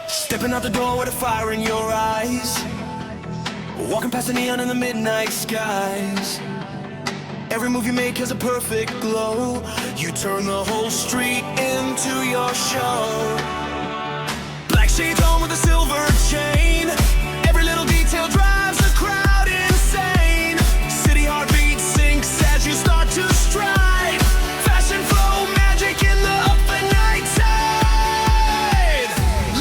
Stepping out the door with a fire in your eyes, walking past the neon in the midnight skies. Every move you make has a perfect glow. You turn the whole street into your show. Black shades on with a silver chain. Every little detail drives the crowd insane. City heartbeat sinks as you start to stride. Fashion flow, magic in the upper night tide.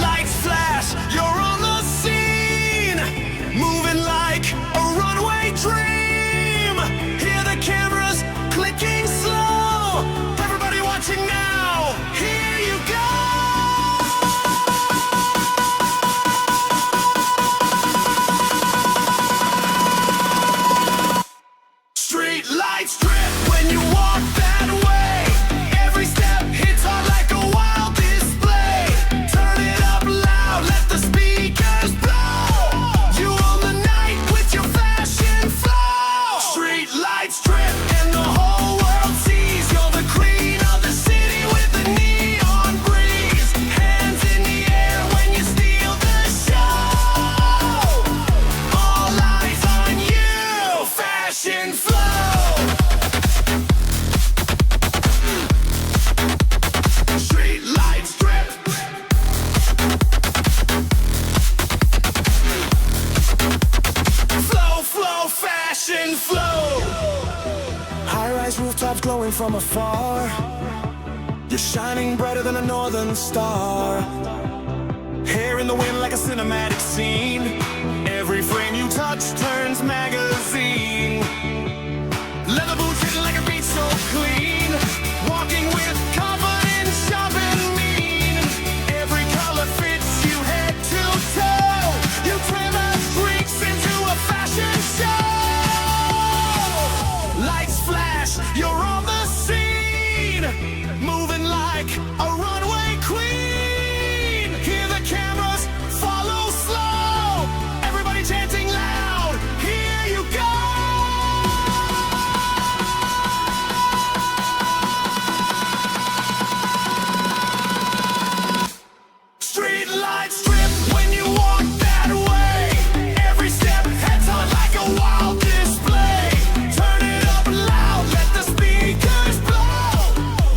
Lights flash, you're on the scene, moving like a runway dream. Hear the cameras clicking slow. Everybody watching now, here you go. Street lights trip when you walk that way. Every step hits hard like a wild display. Turn it up loud, let the speakers blow. You own the night with your fashion flow. Street lights trip and the whole world sees you're the queen of the city with the neon breeze. Hands in the air when you steal the show. All eyes on you, fashion flow. Street lights drip. Flow, flow, fashion flow. High-rise rooftops glowing from afar. You're shining brighter than a northern star. Hair in the wind like a cinematic scene. Every frame you touch turns magazine. Leather boots hitting like a beat so clean. Walking with confidence, sharp and mean. Every color fits you head to toe. You turn the freaks into a fashion show. Lights flash, you're on the scene, moving like a runway queen. Hear the cameras follow slow. Everybody chanting loud, here you go. Street lights trip when you walk that way. Every step heads on like a wild display. Turn it up loud, let the speakers blow.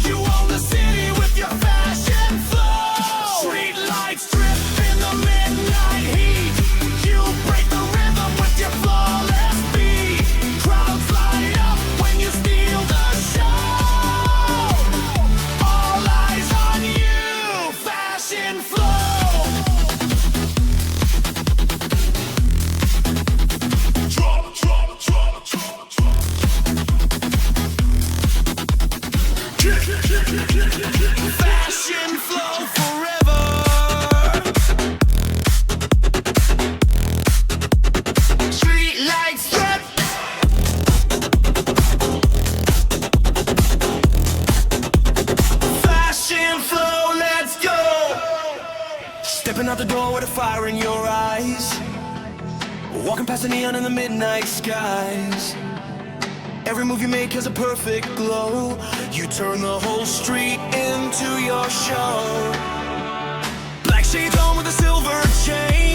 You own the city with your fashion flow. Street lights trip in the midnight heat. You break the rhythm with your flawless beat. Crowds light up when you steal the show. All eyes on you, fashion flow. Drop, drop, drop, drop, drop. Fashion flow forever. Street lights trip. Fashion flow, let's go. Stepping out the door with a fire in your eyes, walking past the neon in the midnight skies. Every move you make has a perfect glow. You turn the whole street into your show. Black shades on with a silver chain.